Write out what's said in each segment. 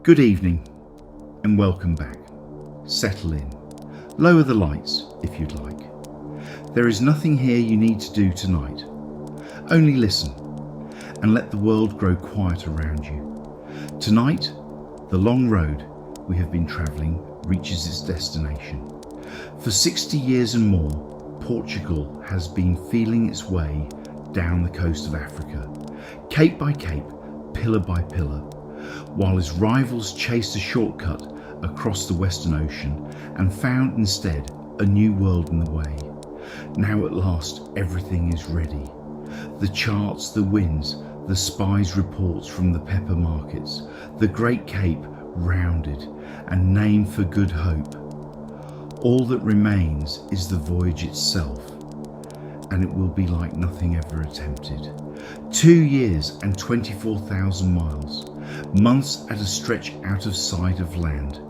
Good evening and welcome back. Settle in. Lower the lights if you'd like. There is nothing here you need to do tonight. Only listen and let the world grow quiet around you. Tonight, the long road we have been travelling reaches its destination. For 60 years and more, Portugal has been feeling its way down the coast of Africa, cape by cape, pillar by pillar, while its rivals chased a shortcut across the Western Ocean and found instead a new world in the way. Now at last everything is ready. The charts, the winds, the spies' reports from the pepper markets, the Great Cape rounded and named for Good Hope. All that remains is the voyage itself, and it will be like nothing ever attempted. 2 years and 24,000 miles, months at a stretch out of sight of land,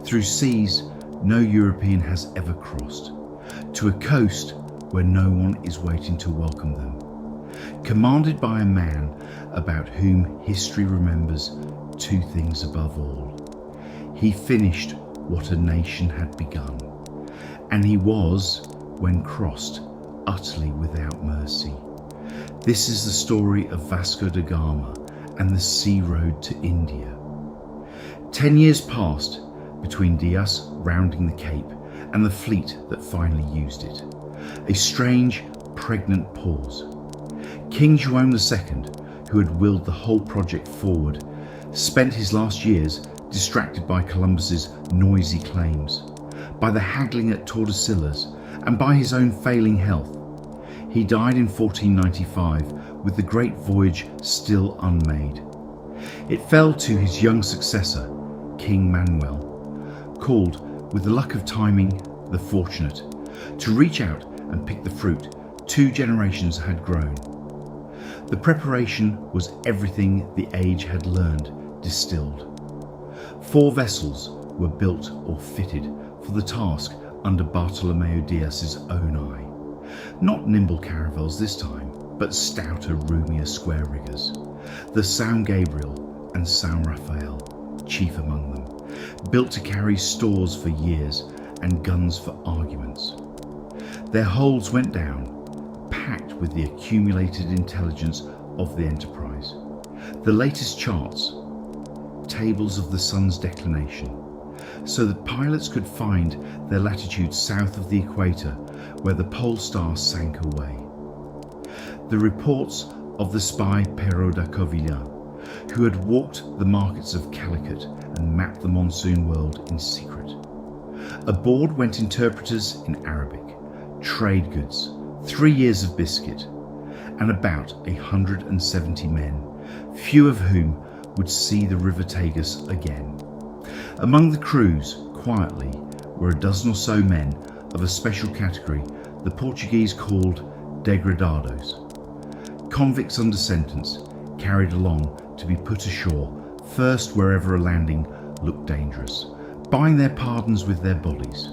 through seas no European has ever crossed, to a coast where no one is waiting to welcome them. Commanded by a man about whom history remembers two things above all. He finished what a nation had begun, and he was, when crossed, utterly without mercy. This is the story of Vasco da Gama and the sea road to India. 10 years passed between Diaz rounding the Cape and the fleet that finally used it. A strange, pregnant pause. King João II, who had willed the whole project forward, spent his last years distracted by Columbus's noisy claims, by the haggling at Tordesillas, and by his own failing health. He died in 1495 with the great voyage still unmade. It fell to his young successor, King Manuel, called, with the luck of timing, the fortunate, to reach out and pick the fruit 2 generations had grown. The preparation was everything the age had learned distilled. 4 vessels were built or fitted for the task under Bartolomeu Diaz's own eye. Not nimble caravels this time, but stouter, roomier square riggers. The São Gabriel and São Rafael, chief among them, built to carry stores for years and guns for arguments. Their holds went down, packed with the accumulated intelligence of the enterprise. The latest charts, tables of the sun's declination, so that pilots could find their latitude south of the equator where the pole star sank away. The reports of the spy Pero da Covilhã, who had walked the markets of Calicut and mapped the monsoon world in secret. Aboard went interpreters in Arabic, trade goods, 3 years of biscuit, and about 170 men, few of whom would see the River Tagus again. Among the crews, quietly, were a dozen or so men of a special category the Portuguese called degradados. Convicts under sentence, carried along to be put ashore, first wherever a landing looked dangerous, buying their pardons with their bodies.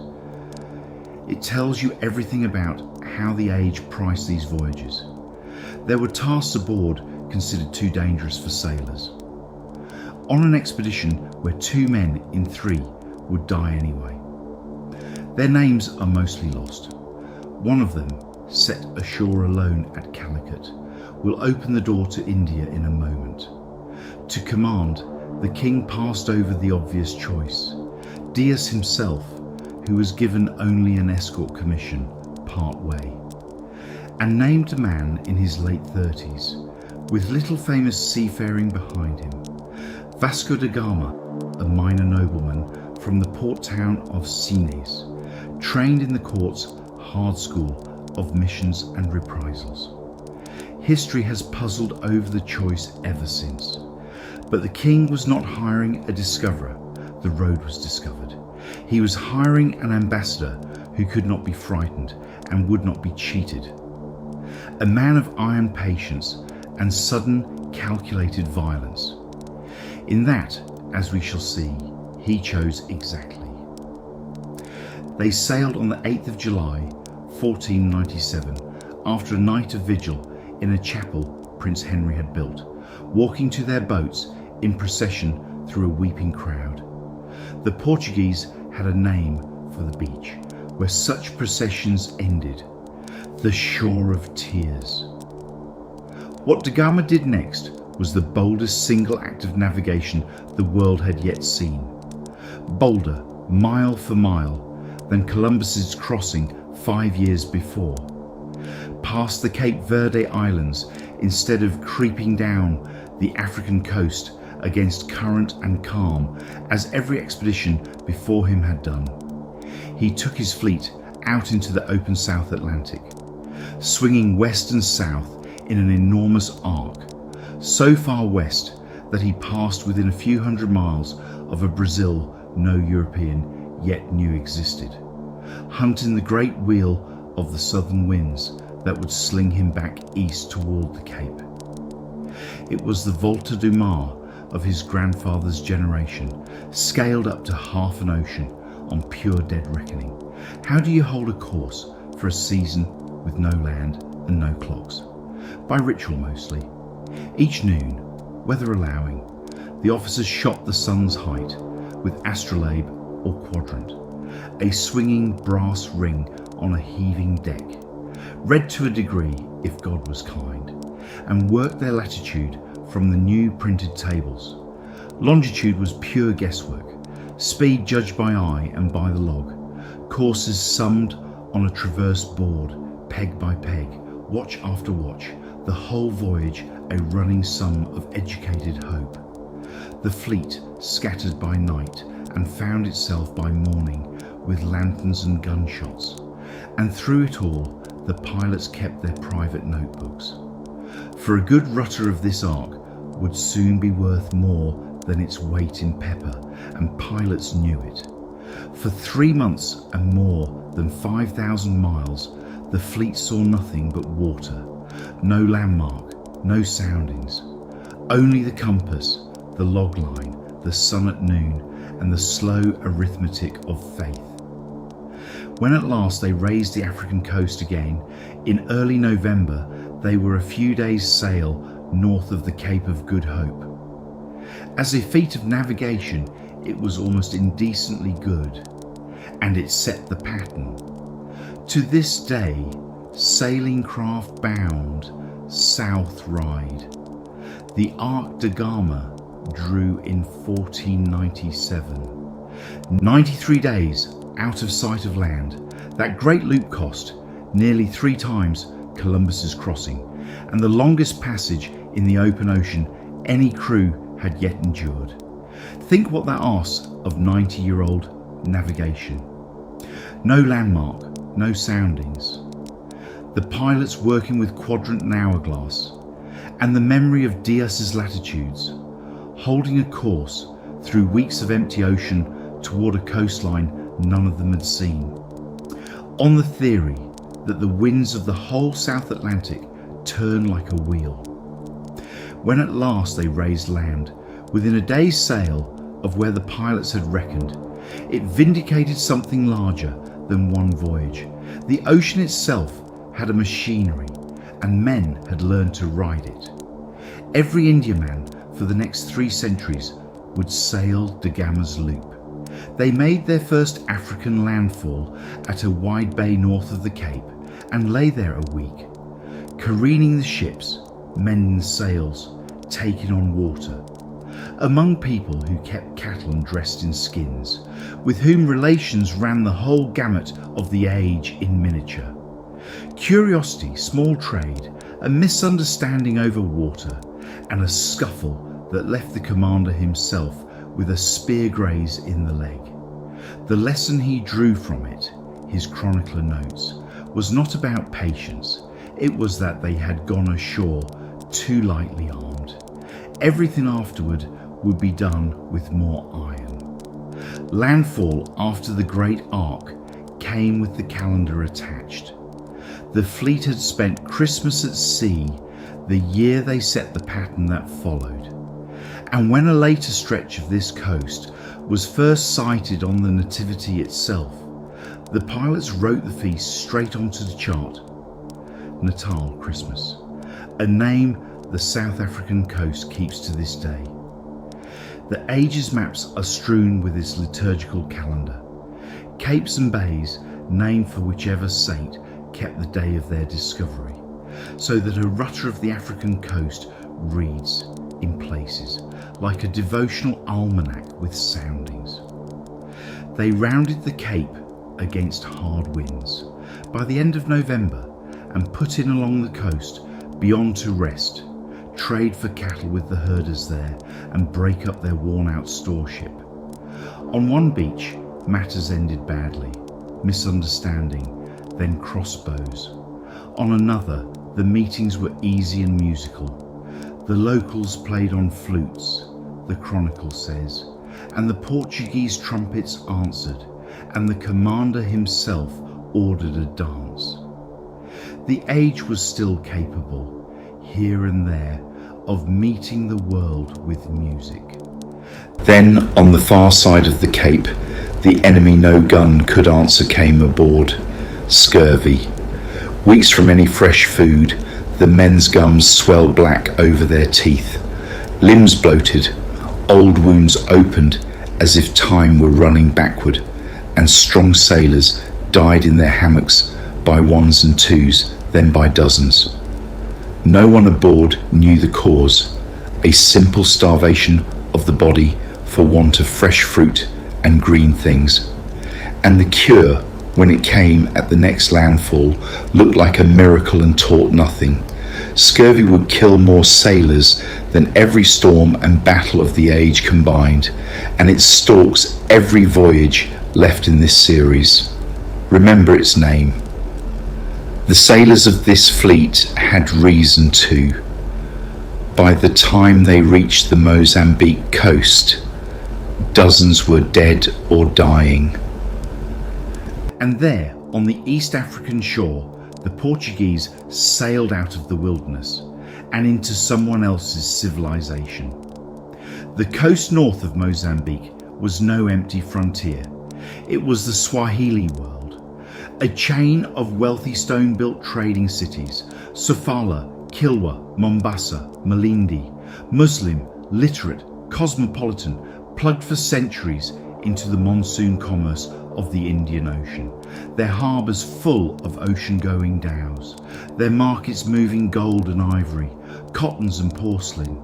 It tells you everything about how the age priced these voyages. There were tasks aboard considered too dangerous for sailors. On an expedition where 2 men in 3 would die anyway. Their names are mostly lost. One of them, set ashore alone at Calicut, will open the door to India in a moment. To command, the king passed over the obvious choice. Diaz himself, who was given only an escort commission part way, and named a man in his late 30s, with little famous seafaring behind him. Vasco da Gama, a minor nobleman from the port town of Sines, trained in the court's hard school of missions and reprisals. History has puzzled over the choice ever since, but the king was not hiring a discoverer, the road was discovered. He was hiring an ambassador who could not be frightened and would not be cheated. A man of iron patience and sudden, calculated violence. In that, as we shall see, he chose exactly. They sailed on the 8th of July, 1497, after a night of vigil in a chapel Prince Henry had built, walking to their boats in procession through a weeping crowd. The Portuguese had a name for the beach where such processions ended: the Shore of Tears. What da Gama did next was the boldest single act of navigation the world had yet seen. Bolder, mile for mile, than Columbus's crossing 5 years before. Past the Cape Verde Islands, instead of creeping down the African coast against current and calm, as every expedition before him had done, he took his fleet out into the open South Atlantic, swinging west and south in an enormous arc, so far west that he passed within a few hundred miles of a Brazil no European yet knew existed, hunting the great wheel of the southern winds that would sling him back east toward the Cape. It was the Volta do Mar of his grandfather's generation, scaled up to half an ocean on pure dead reckoning. How do you hold a course for a season with no land and no clocks? By ritual mostly. Each noon, weather allowing, the officers shot the sun's height with astrolabe or quadrant, a swinging brass ring on a heaving deck, read to a degree if God was kind, and worked their latitude from the new printed tables. Longitude was pure guesswork, speed judged by eye and by the log, courses summed on a traverse board, peg by peg, watch after watch, the whole voyage a running sum of educated hope. The fleet scattered by night and found itself by morning with lanterns and gunshots, and through it all the pilots kept their private notebooks. For a good rudder of this ark would soon be worth more than its weight in pepper, and pilots knew it. For 3 months and more than 5,000 miles, the fleet saw nothing but water, no landmark, no soundings, only the compass, the log line, the sun at noon, and the slow arithmetic of faith. When at last they raised the African coast again, in early November, they were a few days' sail north of the Cape of Good Hope. As a feat of navigation, it was almost indecently good, and it set the pattern. To this day, sailing craft bound south ride. The Ark da Gama drew in 1497. 93 days out of sight of land. That great loop cost nearly 3 times Columbus's crossing, and the longest passage in the open ocean any crew had yet endured. Think what that asks of 90-year-old navigation. No landmark, no soundings. The pilots working with quadrant and hourglass, and the memory of Dias's latitudes, holding a course through weeks of empty ocean toward a coastline none of them had seen, on the theory that the winds of the whole South Atlantic turn like a wheel. When at last they raised land, within a day's sail of where the pilots had reckoned, it vindicated something larger than one voyage. The ocean itself had a machinery, and men had learned to ride it. Every Indiaman for the next 3 centuries would sail da Gama's loop. They made their first African landfall at a wide bay north of the Cape and lay there a week, careening the ships, mending the sails, taking on water, among people who kept cattle and dressed in skins, with whom relations ran the whole gamut of the age in miniature. Curiosity, small trade, a misunderstanding over water, and a scuffle that left the commander himself with a spear graze in the leg. The lesson he drew from it, his chronicler notes, was not about patience. It was that they had gone ashore too lightly armed. Everything afterward would be done with more iron. Landfall after the Great Ark came with the calendar attached. The fleet had spent Christmas at sea the year they set the pattern that followed. And when a later stretch of this coast was first sighted on the Nativity itself, the pilots wrote the feast straight onto the chart. Natal, Christmas, a name the South African coast keeps to this day. The ages maps are strewn with its liturgical calendar. Capes and bays named for whichever saint kept the day of their discovery, so that a rutter of the African coast reads, in places, like a devotional almanac with soundings. They rounded the Cape against hard winds by the end of November and put in along the coast beyond to rest, trade for cattle with the herders there and break up their worn-out storeship. On one beach, matters ended badly, misunderstanding, then crossbows. On another, the meetings were easy and musical. The locals played on flutes, the chronicle says, and the Portuguese trumpets answered, and the commander himself ordered a dance. The age was still capable, here and there, of meeting the world with music. Then, on the far side of the Cape, the enemy no gun could answer came aboard. Scurvy. Weeks from any fresh food, the men's gums swelled black over their teeth. Limbs bloated, old wounds opened as if time were running backward, and strong sailors died in their hammocks by ones and twos, then by dozens. No one aboard knew the cause, a simple starvation of the body for want of fresh fruit and green things. And the cure, when it came at the next landfall, looked like a miracle and taught nothing. Scurvy would kill more sailors than every storm and battle of the age combined, and it stalks every voyage left in this series. Remember its name. The sailors of this fleet had reason to. By the time they reached the Mozambique coast, dozens were dead or dying. And there, on the East African shore, the Portuguese sailed out of the wilderness and into someone else's civilization. The coast north of Mozambique was no empty frontier. It was the Swahili world, a chain of wealthy stone-built trading cities: Sofala, Kilwa, Mombasa, Malindi, Muslim, literate, cosmopolitan, plugged for centuries into the monsoon commerce of the Indian Ocean, their harbours full of ocean-going dhows, their markets moving gold and ivory, cottons and porcelain.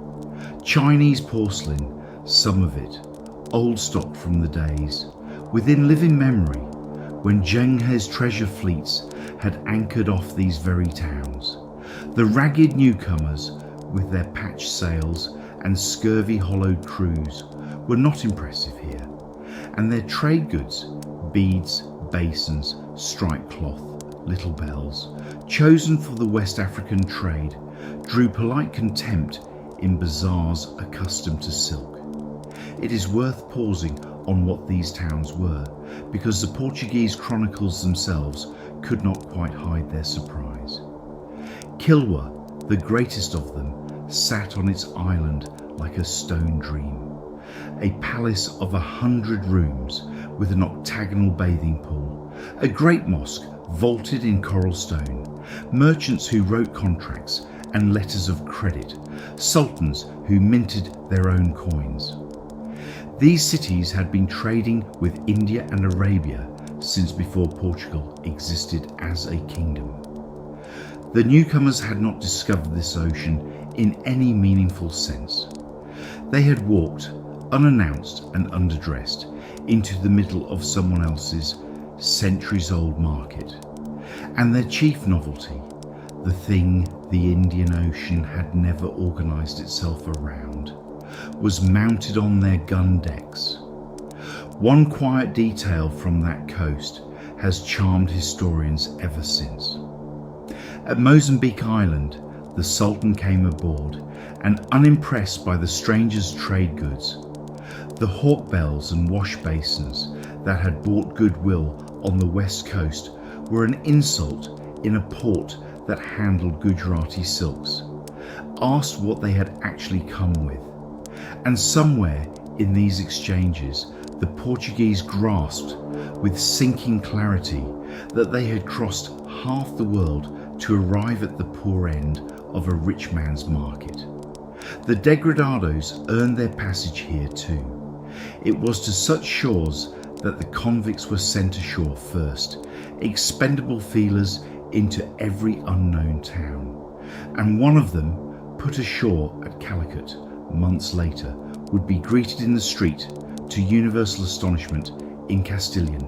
Chinese porcelain, some of it, old stock from the days, within living memory, when Zheng He's treasure fleets had anchored off these very towns. The ragged newcomers, with their patched sails and scurvy-hollowed crews, were not impressive here, and their trade goods, beads, basins, striped cloth, little bells, chosen for the West African trade, drew polite contempt in bazaars accustomed to silk. It is worth pausing on what these towns were, because the Portuguese chronicles themselves could not quite hide their surprise. Kilwa, the greatest of them, sat on its island like a stone dream, a palace of 100 rooms with an octagonal bathing pool, a great mosque vaulted in coral stone, merchants who wrote contracts and letters of credit, sultans who minted their own coins. These cities had been trading with India and Arabia since before Portugal existed as a kingdom. The newcomers had not discovered this ocean in any meaningful sense. They had walked, unannounced and underdressed, into the middle of someone else's centuries-old market. And their chief novelty, the thing the Indian Ocean had never organised itself around, was mounted on their gun decks. One quiet detail from that coast has charmed historians ever since. At Mozambique Island, the Sultan came aboard, and unimpressed by the strangers' trade goods, the hawk bells and wash basins that had bought goodwill on the west coast were an insult in a port that handled Gujarati silks, asked what they had actually come with. And somewhere in these exchanges, the Portuguese grasped with sinking clarity that they had crossed half the world to arrive at the poor end of a rich man's market. The degradados earned their passage here too. It was to such shores that the convicts were sent ashore first, expendable feelers into every unknown town, and one of them, put ashore at Calicut months later, would be greeted in the street, to universal astonishment, in Castilian.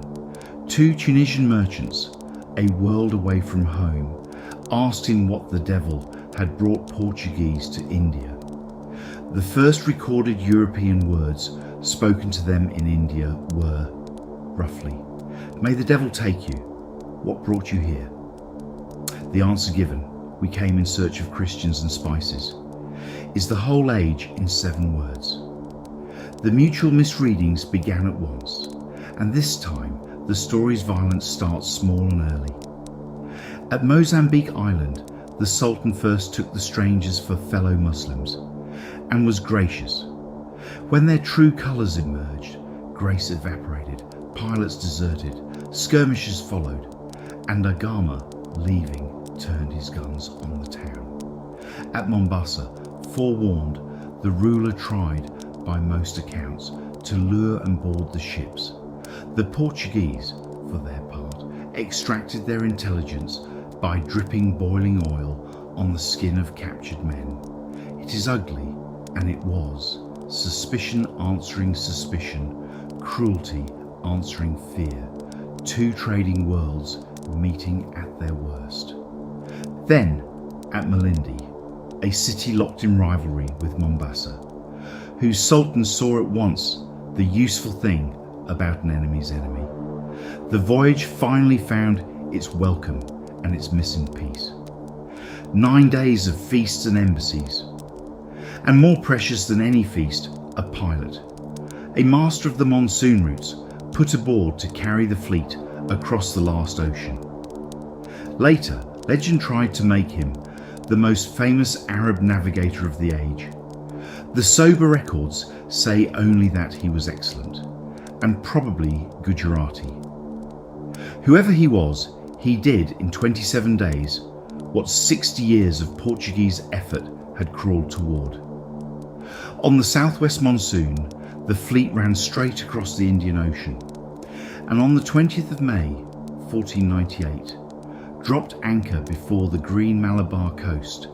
Two Tunisian merchants, a world away from home, asked him what the devil had brought Portuguese to India. The first recorded European words spoken to them in India were, roughly, "May the devil take you. What brought you here?" The answer given, "We came in search of Christians and spices," is the whole age in 7 words. The mutual misreadings began at once, and this time the story's violence starts small and early. At Mozambique Island, the Sultan first took the strangers for fellow Muslims, and was gracious. When their true colours emerged, grace evaporated, pilots deserted, skirmishes followed, and Da Gama, leaving, turned his guns on the town. At Mombasa, forewarned, the ruler tried, by most accounts, to lure and board the ships. The Portuguese, for their part, extracted their intelligence by dripping boiling oil on the skin of captured men. It is ugly, and it was. Suspicion answering suspicion, cruelty answering fear, two trading worlds meeting at their worst. Then, at Malindi, a city locked in rivalry with Mombasa, whose Sultan saw at once the useful thing about an enemy's enemy. The voyage finally found its welcome and its missing piece. 9 days of feasts and embassies, and more precious than any feast, a pilot, a master of the monsoon routes, put aboard to carry the fleet across the last ocean. Later, legend tried to make him the most famous Arab navigator of the age. The sober records say only that he was excellent, and probably Gujarati. Whoever he was, he did in 27 days what 60 years of Portuguese effort had crawled toward. On the southwest monsoon, the fleet ran straight across the Indian Ocean, and on the 20th of May, 1498, dropped anchor before the green Malabar coast,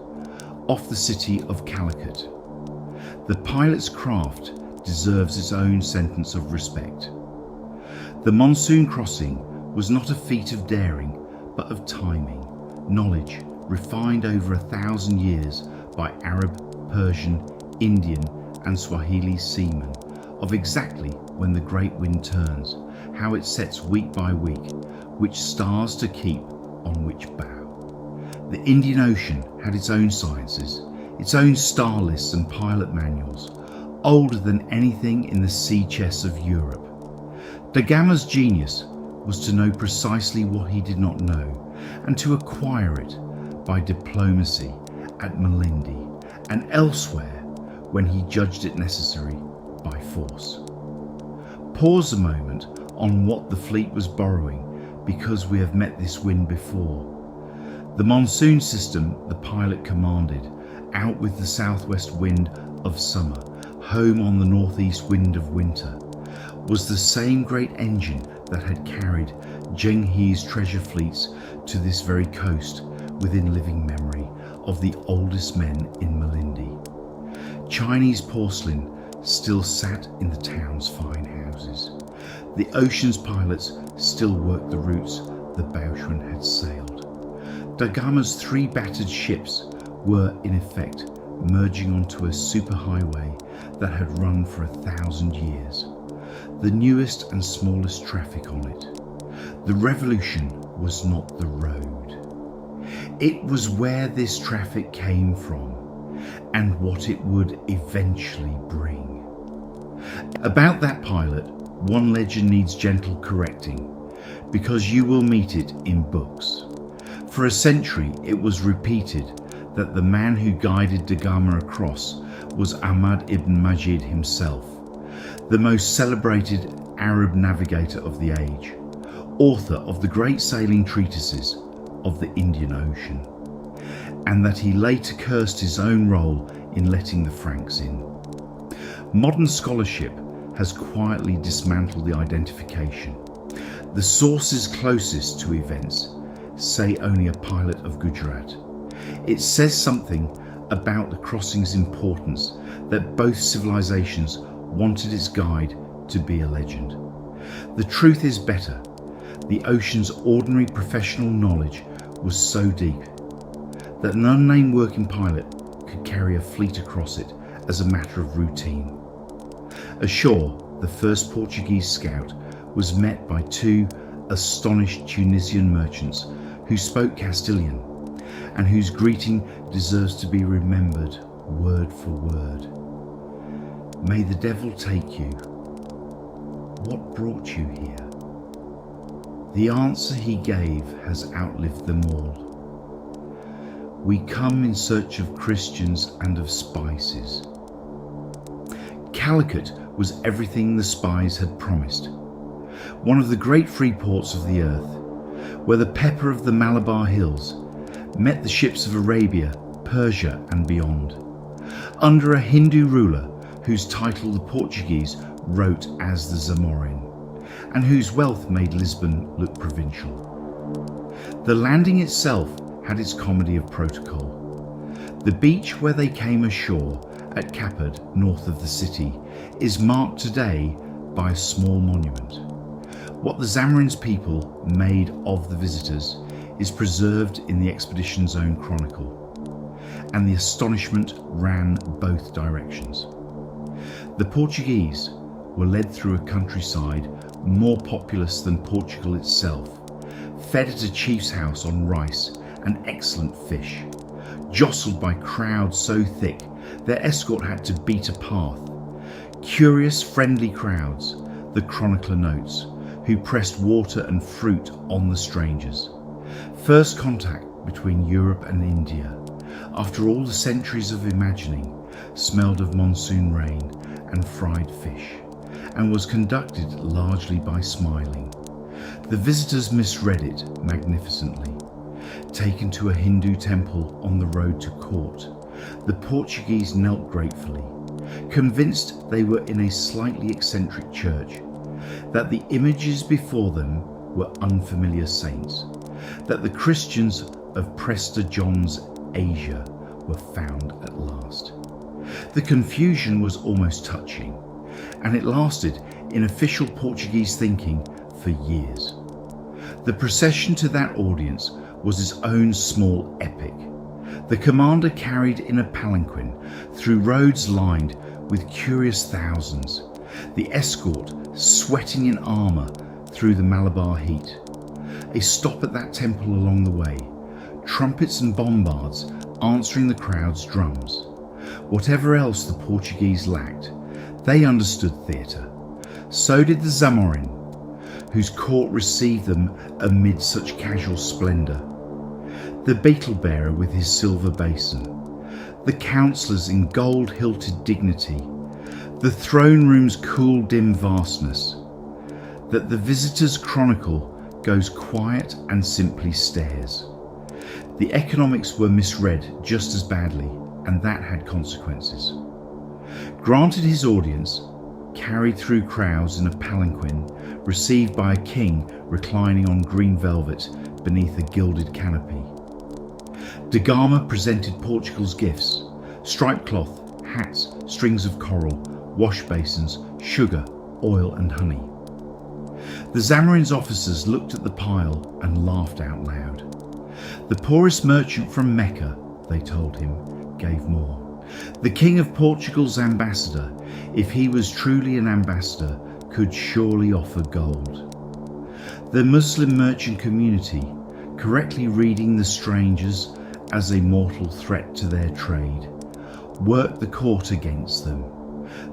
off the city of Calicut. The pilot's craft deserves its own sentence of respect. The monsoon crossing was not a feat of daring, but of timing, knowledge refined over 1,000 years by Arab, Persian, Indian and Swahili seamen, of exactly when the great wind turns, how it sets week by week, which stars to keep on which bow. The Indian Ocean had its own sciences, its own star lists and pilot manuals, older than anything in the sea chests of Europe. Da Gama's genius was to know precisely what he did not know, and to acquire it by diplomacy at Malindi and elsewhere when he judged it necessary by force. Pause a moment on what the fleet was borrowing, because we have met this wind before. The monsoon system the pilot commanded, out with the southwest wind of summer, home on the northeast wind of winter, was the same great engine that had carried Zhenghe's treasure fleets to this very coast within living memory of the oldest men in Malindi. Chinese porcelain still sat in the town's fine houses. The ocean's pilots still worked the routes the Bauschman had sailed. Da Gama's 3 battered ships were, in effect, merging onto a superhighway that had run for 1,000 years. The newest and smallest traffic on it. The revolution was not the road. It was where this traffic came from and what it would eventually bring. About that pilot, one legend needs gentle correcting, because you will meet it in books. For a century it was repeated that the man who guided Da Gama across was Ahmad ibn Majid himself, the most celebrated Arab navigator of the age, author of the great sailing treatises of the Indian Ocean, and that he later cursed his own role in letting the Franks in. Modern scholarship has quietly dismantled the identification. The sources closest to events say only a pilot of Gujarat. It says something about the crossing's importance that both civilizations wanted its guide to be a legend. The truth is better. The ocean's ordinary professional knowledge was so deep that an unnamed working pilot could carry a fleet across it as a matter of routine. Ashore, the first Portuguese scout was met by two astonished Tunisian merchants who spoke Castilian and whose greeting deserves to be remembered word for word. May the devil take you. What brought you here? The answer he gave has outlived them all. We come in search of Christians and of spices. Calicut was everything the spies had promised. One of the great free ports of the earth, where the pepper of the Malabar hills met the ships of Arabia, Persia and beyond, under a Hindu ruler whose title the Portuguese wrote as the Zamorin, and whose wealth made Lisbon look provincial. The landing itself had its comedy of protocol. The beach where they came ashore at Capad, north of the city, is marked today by a small monument. What the Zamorin's people made of the visitors is preserved in the expedition's own chronicle, and the astonishment ran both directions. The Portuguese were led through a countryside more populous than Portugal itself, fed at a chief's house on rice and excellent fish, jostled by crowds so thick their escort had to beat a path. Curious, friendly crowds, the chronicler notes, who pressed water and fruit on the strangers. First contact between Europe and India, after all the centuries of imagining, smelled of monsoon rain and fried fish, and was conducted largely by smiling. The visitors misread it magnificently. Taken to a Hindu temple on the road to court, the Portuguese knelt gratefully, convinced they were in a slightly eccentric church, that the images before them were unfamiliar saints, that the Christians of Prester John's Asia were found at last. The confusion was almost touching, and it lasted in official Portuguese thinking for years. The procession to that audience was its own small epic. The commander carried in a palanquin through roads lined with curious thousands, the escort sweating in armour through the Malabar heat. A stop at that temple along the way, trumpets and bombards answering the crowd's drums. Whatever else the Portuguese lacked, they understood theatre. So did the Zamorin, whose court received them amid such casual splendour. The beetle bearer with his silver basin, the councillors in gold-hilted dignity, the throne room's cool dim vastness, that the visitor's chronicle goes quiet and simply stares. The economics were misread just as badly, and that had consequences. Granted his audience, carried through crowds in a palanquin, received by a king reclining on green velvet beneath a gilded canopy. Da Gama presented Portugal's gifts: striped cloth, hats, strings of coral, wash basins, sugar, oil and honey. The Zamorin's officers looked at the pile and laughed out loud. The poorest merchant from Mecca, they told him, gave more. The King of Portugal's ambassador, if he was truly an ambassador, could surely offer gold. The Muslim merchant community, correctly reading the strangers as a mortal threat to their trade, worked the court against them.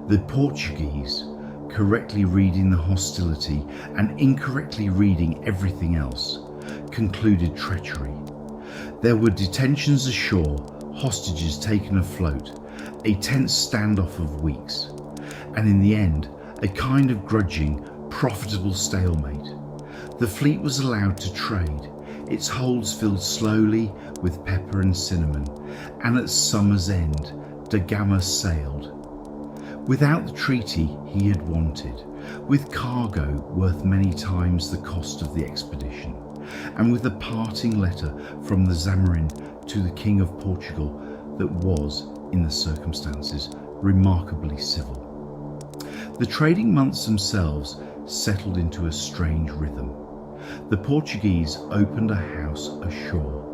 The Portuguese, correctly reading the hostility and incorrectly reading everything else, concluded treachery. There were detentions ashore, hostages taken afloat, a tense standoff of weeks, and in the end, a kind of grudging, profitable stalemate. The fleet was allowed to trade, its holds filled slowly with pepper and cinnamon, and at summer's end, da Gama sailed. Without the treaty he had wanted, with cargo worth many times the cost of the expedition, and with a parting letter from the Zamorin to the King of Portugal that was, in the circumstances, remarkably civil. The trading months themselves settled into a strange rhythm. The Portuguese opened a house ashore.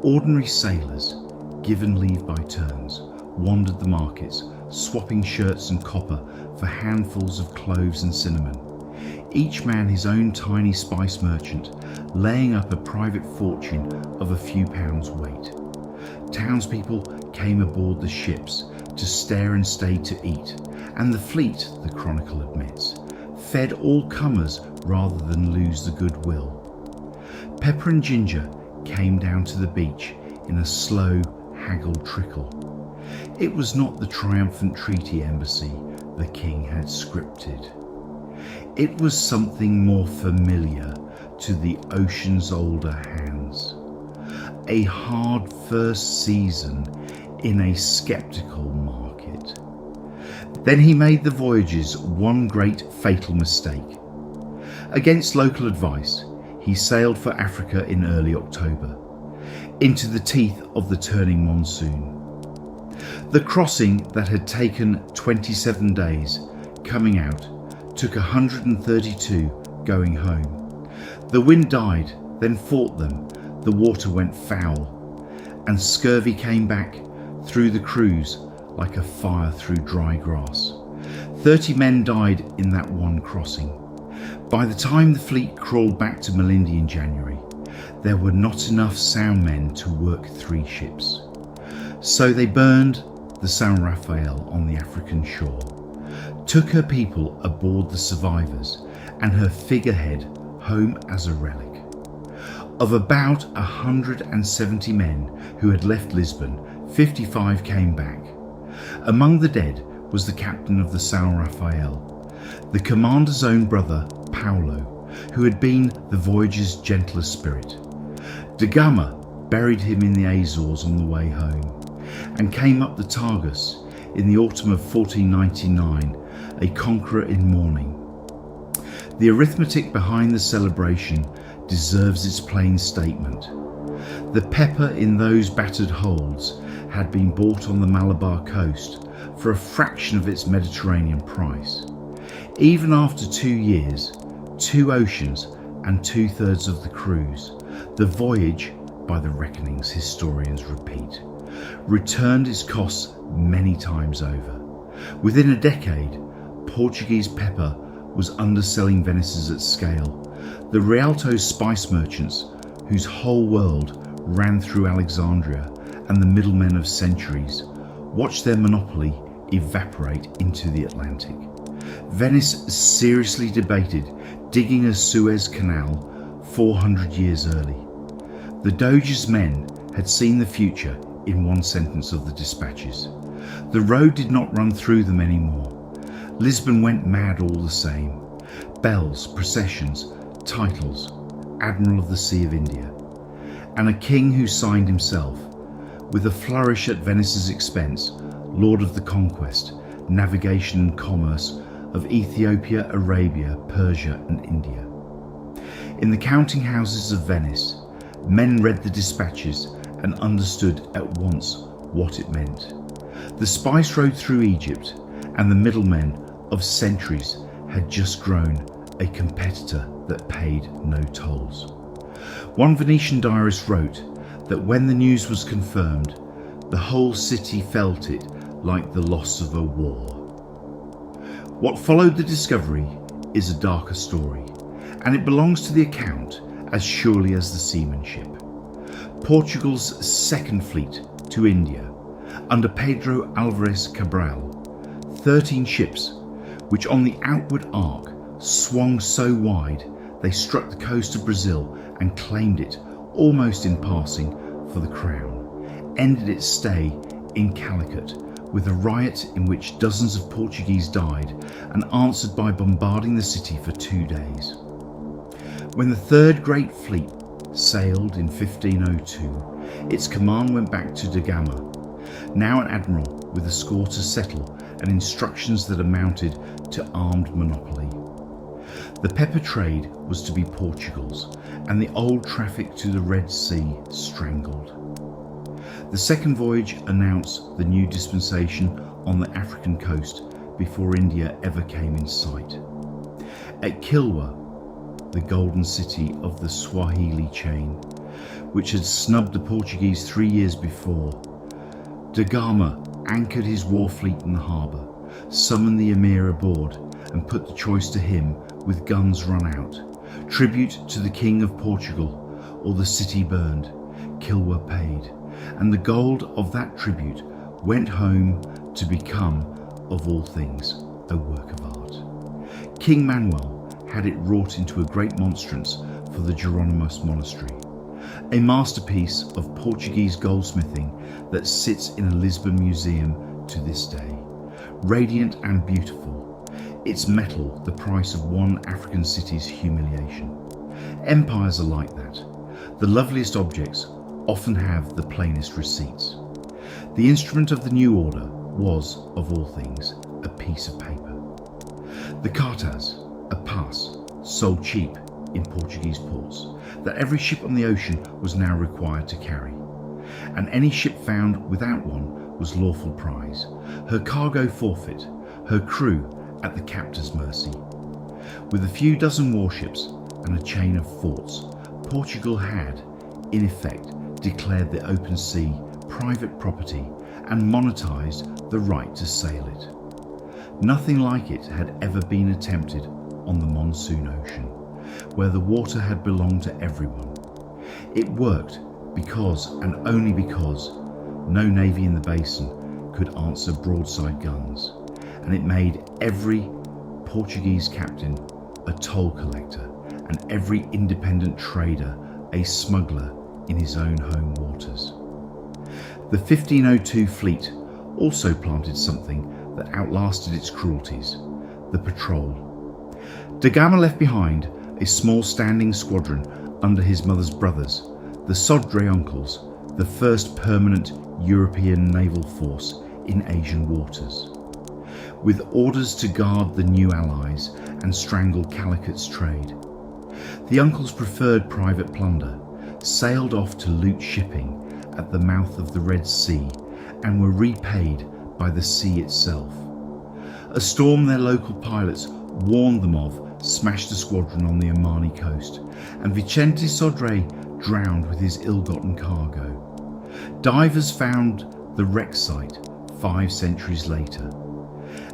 Ordinary sailors, given leave by turns, wandered the markets, swapping shirts and copper for handfuls of cloves and cinnamon. Each man his own tiny spice merchant, laying up a private fortune of a few pounds weight. Townspeople came aboard the ships to stare and stay to eat, and the fleet, the chronicle admits, fed all comers rather than lose the goodwill. Pepper and ginger came down to the beach in a slow, haggled trickle. It was not the triumphant treaty embassy the king had scripted. It was something more familiar to the ocean's older hands. A hard first season in a sceptical market. Then he made the voyage's one great fatal mistake. Against local advice, he sailed for Africa in early October, into the teeth of the turning monsoon. The crossing that had taken 27 days coming out took 132 going home. The wind died, then fought them, the water went foul, and scurvy came back through the crews like a fire through dry grass. 30 men died in that one crossing. By the time the fleet crawled back to Malindi in January, there were not enough sound men to work 3 ships. So they burned the San Rafael on the African shore, took her people aboard the survivors and her figurehead home as a relic. Of about 170 men who had left Lisbon, 55 came back. Among the dead was the captain of the San Rafael, the commander's own brother, Paulo, who had been the voyage's gentlest spirit. Da Gama buried him in the Azores on the way home, and came up the Tagus in the autumn of 1499, a conqueror in mourning. The arithmetic behind the celebration deserves its plain statement. The pepper in those battered holds had been bought on the Malabar coast for a fraction of its Mediterranean price. Even after 2 years, 2 oceans and 2/3 of the cruise, the voyage, by the reckonings historians repeat, returned its costs many times over. Within a decade, Portuguese pepper was underselling Venice's at scale. The Rialto spice merchants, whose whole world ran through Alexandria and the middlemen of centuries, watched their monopoly evaporate into the Atlantic. Venice seriously debated digging a Suez Canal 400 years early. The Doge's men had seen the future in one sentence of the dispatches. The road did not run through them anymore. Lisbon went mad all the same. Bells, processions, titles, Admiral of the Sea of India, and a king who signed himself, with a flourish at Venice's expense, Lord of the Conquest, Navigation and Commerce of Ethiopia, Arabia, Persia and India. In the counting houses of Venice, men read the dispatches and understood at once what it meant. The spice road through Egypt and the middlemen of centuries had just grown a competitor that paid no tolls. One Venetian diarist wrote that when the news was confirmed, the whole city felt it like the loss of a war. What followed the discovery is a darker story, and it belongs to the account as surely as the seamanship. Portugal's second fleet to India, under Pedro Álvares Cabral, 13 ships, which on the outward arc swung so wide they struck the coast of Brazil and claimed it, almost in passing, for the crown, ended its stay in Calicut with a riot in which dozens of Portuguese died and answered by bombarding the city for 2 days. When the Third Great Fleet sailed in 1502, its command went back to Da Gama. now an admiral with a score to settle and instructions that amounted to armed monopoly. The pepper trade was to be Portugal's, and the old traffic to the Red Sea strangled. The second voyage announced the new dispensation on the African coast before India ever came in sight. At Kilwa, the golden city of the Swahili chain, which had snubbed the Portuguese 3 years before, da Gama anchored his war fleet in the harbour, summoned the emir aboard and put the choice to him with guns run out. Tribute to the King of Portugal, or the city burned. Kilwa paid, and the gold of that tribute went home to become, of all things, a work of art. King Manuel had it wrought into a great monstrance for the Jeronimos monastery, a masterpiece of Portuguese goldsmithing that sits in a Lisbon museum to this day. Radiant and beautiful, its metal the price of one African city's humiliation. Empires are like that. The loveliest objects often have the plainest receipts. The instrument of the new order was, of all things, a piece of paper. The cartaz, a pass, sold cheap in Portuguese ports, that every ship on the ocean was now required to carry, and any ship found without one was lawful prize, her cargo forfeit, her crew at the captor's mercy. With a few dozen warships and a chain of forts, Portugal had, in effect, declared the open sea private property and monetised the right to sail it. Nothing like it had ever been attempted on the monsoon ocean, where the water had belonged to everyone. It worked because, and only because, no navy in the basin could answer broadside guns, and it made every Portuguese captain a toll collector and every independent trader a smuggler in his own home waters. The 1502 fleet also planted something that outlasted its cruelties: the patrol. Da Gama left behind a small standing squadron under his mother's brothers, the Sodre uncles, the first permanent European naval force in Asian waters. With orders to guard the new allies and strangle Calicut's trade. The uncles preferred private plunder, sailed off to loot shipping at the mouth of the Red Sea, and were repaid by the sea itself. A storm their local pilots warned them of smashed the squadron on the Omani coast, and Vicente Sodre drowned with his ill-gotten cargo. Divers found the wreck site 5 centuries later,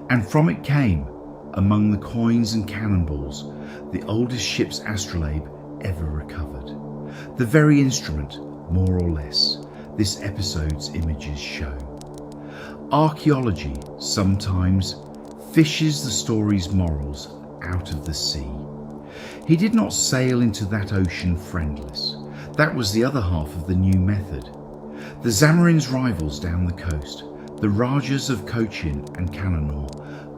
and from it came, among the coins and cannonballs, the oldest ship's astrolabe ever recovered. The very instrument, more or less, this episode's images show. Archaeology sometimes fishes the story's morals out of the sea. He did not sail into that ocean friendless. That was the other half of the new method. The Zamorin's rivals down the coast, the Rajas of Cochin and Cananor,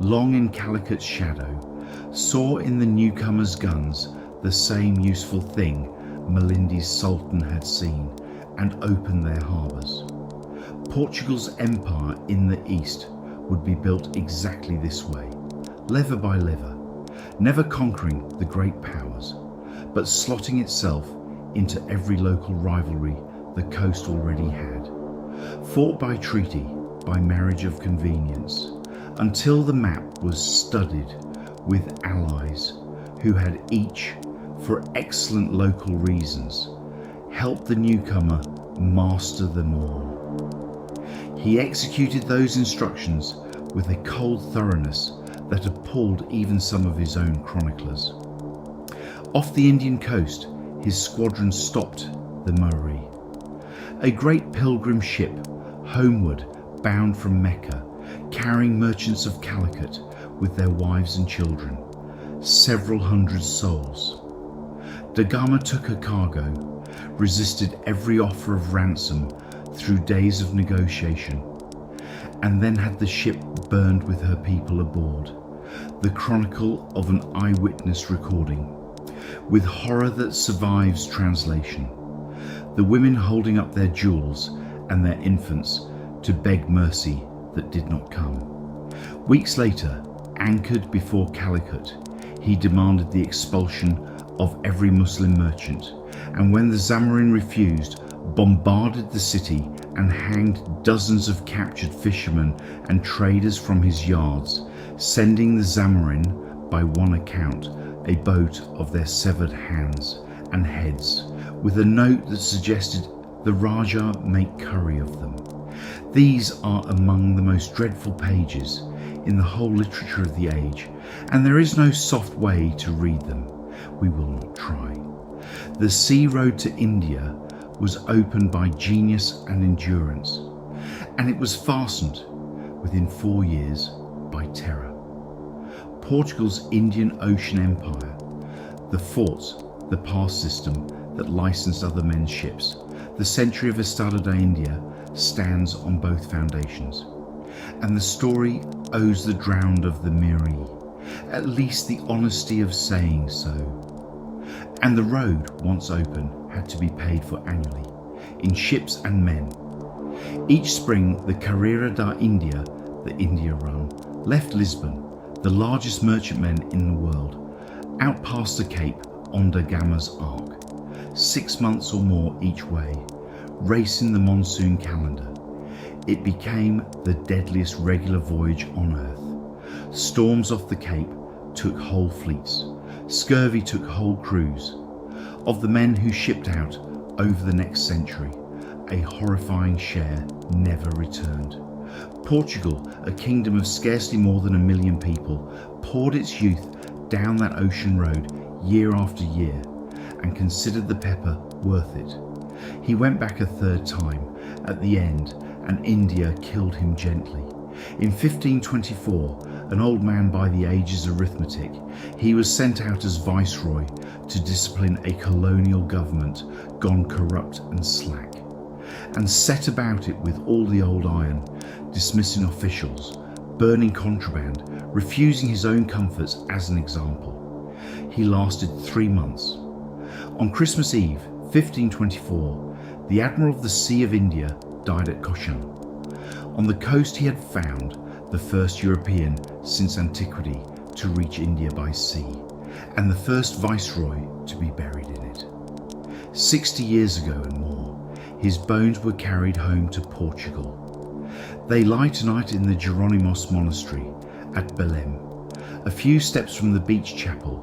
long in Calicut's shadow, saw in the newcomers' guns the same useful thing Malindi's Sultan had seen, and opened their harbours. Portugal's empire in the east would be built exactly this way, lever by lever, never conquering the great powers, but slotting itself into every local rivalry the coast already had, fought by treaty, by marriage of convenience, until the map was studded with allies who had each, for excellent local reasons, helped the newcomer master them all. He executed those instructions with a cold thoroughness that appalled even some of his own chroniclers. Off the Indian coast, his squadron stopped the Mîrî, a great pilgrim ship homeward bound from Mecca, carrying merchants of Calicut with their wives and children, several hundred souls. Da Gama took her cargo, resisted every offer of ransom through days of negotiation, and then had the ship burned with her people aboard, the chronicle of an eyewitness recording, with horror that survives translation, the women holding up their jewels and their infants to beg mercy that did not come. Weeks later, anchored before Calicut, he demanded the expulsion of every Muslim merchant, and when the Zamorin refused, bombarded the city and hanged dozens of captured fishermen and traders from his yards, sending the Zamorin, by one account, a boat of their severed hands and heads, with a note that suggested the Raja make curry of them. These are among the most dreadful pages in the whole literature of the age, and there is no soft way to read them. We will not try. The sea road to India was opened by genius and endurance, and it was fastened within 4 years by terror. Portugal's Indian Ocean Empire, the forts, the pass system that licensed other men's ships, the century of Estado da Índia stands on both foundations, and the story owes the drowned of the Mîrî at least the honesty of saying so. And the road, once open, had to be paid for annually, in ships and men. Each spring, the Carreira da Índia, the India Run, left Lisbon, the largest merchantman in the world, out past the Cape on da Gama's arc, 6 months or more each way, racing the monsoon calendar. It became the deadliest regular voyage on earth. Storms off the Cape took whole fleets. Scurvy took whole crews. Of the men who shipped out over the next century, a horrifying share never returned. Portugal, a kingdom of scarcely more than 1 million people, poured its youth down that ocean road year after year and considered the pepper worth it. He went back a third time at the end, and India killed him gently. In 1524, an old man by the age's arithmetic, he was sent out as viceroy to discipline a colonial government gone corrupt and slack, and set about it with all the old iron, dismissing officials, burning contraband, refusing his own comforts as an example. He lasted 3 months. On Christmas Eve, 1524, the admiral of the Sea of India died at Cochin. On the coast he had found the first European since antiquity to reach India by sea, and the first viceroy to be buried in it. 60 years ago and more, his bones were carried home to Portugal. They lie tonight in the Jeronimos monastery at Belém, a few steps from the beach chapel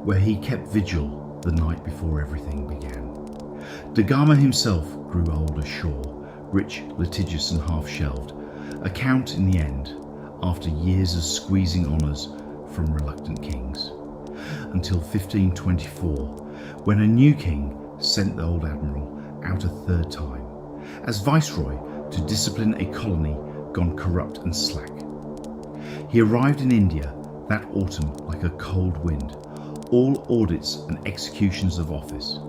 where he kept vigil the night before everything began. Da Gama himself grew old ashore, rich, litigious and half-shelved, a count in the end, after years of squeezing honours from reluctant kings, until 1524, when a new king sent the old admiral out a third time, as viceroy to discipline a colony gone corrupt and slack. He arrived in India that autumn like a cold wind, all audits and executions of office,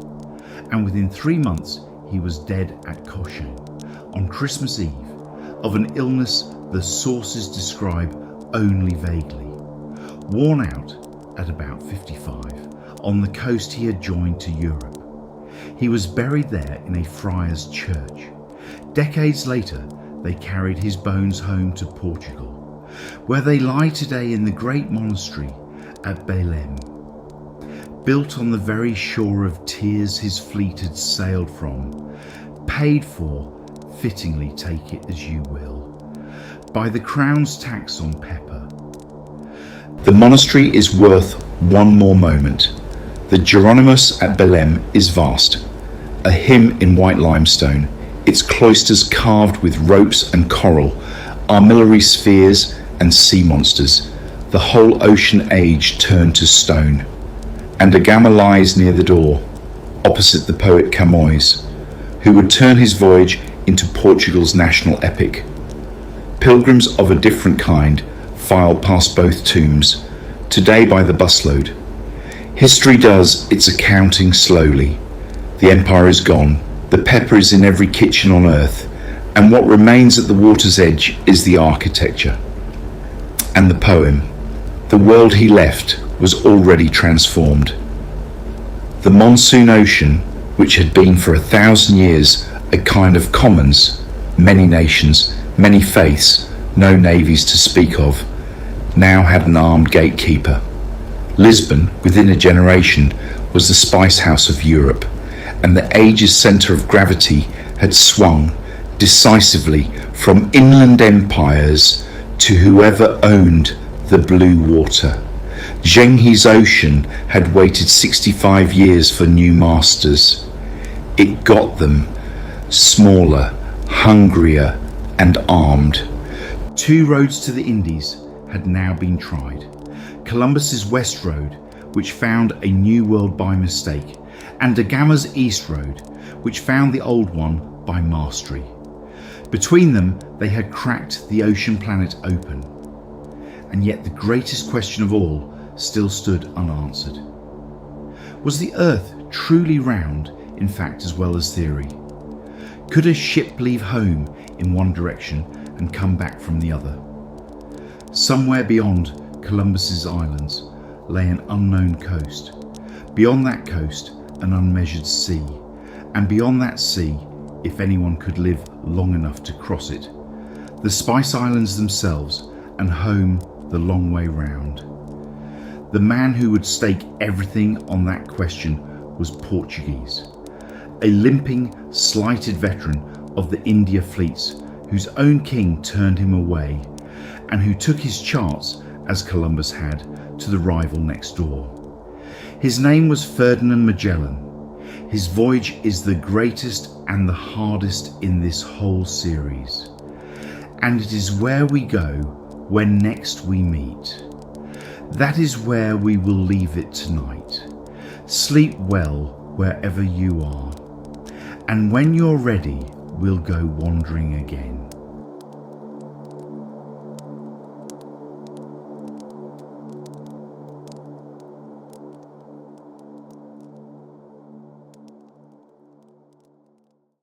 and within 3 months he was dead at Cochin, on Christmas Eve, of an illness the sources describe only vaguely. Worn out at about 55, on the coast he had joined to Europe. He was buried there in a friar's church. Decades later, they carried his bones home to Portugal, where they lie today in the great monastery at Belém. Built on the very shore of tears his fleet had sailed from, paid for, fittingly take it as you will, by the crown's tax on pepper. The monastery is worth one more moment. The Jeronimos at Belém is vast, a hymn in white limestone, its cloisters carved with ropes and coral, armillary spheres and sea monsters, the whole ocean age turned to stone. And da Gama lies near the door, opposite the poet Camões, who would turn his voyage into Portugal's national epic. Pilgrims of a different kind file past both tombs, today by the busload. History does its accounting slowly. The empire is gone, the pepper is in every kitchen on earth, and what remains at the water's edge is the architecture. And the poem, the world he left was already transformed. The monsoon ocean, which had been for 1,000 years a kind of commons, many nations, Many faiths, no navies to speak of, now had an armed gatekeeper. Lisbon, within a generation, was the spice house of Europe, and the age's centre of gravity had swung decisively from inland empires to whoever owned the blue water. Zhenghe's ocean had waited 65 years for new masters. It got them, smaller, hungrier and armed. 2 roads to the Indies had now been tried. Columbus's West Road, which found a new world by mistake, and da Gama's East Road, which found the old one by mastery. Between them, they had cracked the ocean planet open. And yet the greatest question of all still stood unanswered. Was the Earth truly round, in fact as well as theory? Could a ship leave home in one direction and come back from the other? Somewhere beyond Columbus's islands lay an unknown coast. Beyond that coast, an unmeasured sea. And beyond that sea, if anyone could live long enough to cross it, the Spice Islands themselves, and home the long way round. The man who would stake everything on that question was Portuguese, a limping, slighted veteran of the India fleets whose own king turned him away, and who took his charts, as Columbus had, to the rival next door. His name was Ferdinand Magellan. His voyage is the greatest and the hardest in this whole series, and it is where we go when next we meet. That is where we will leave it tonight. Sleep well wherever you are, and when you're ready, we'll go wandering again.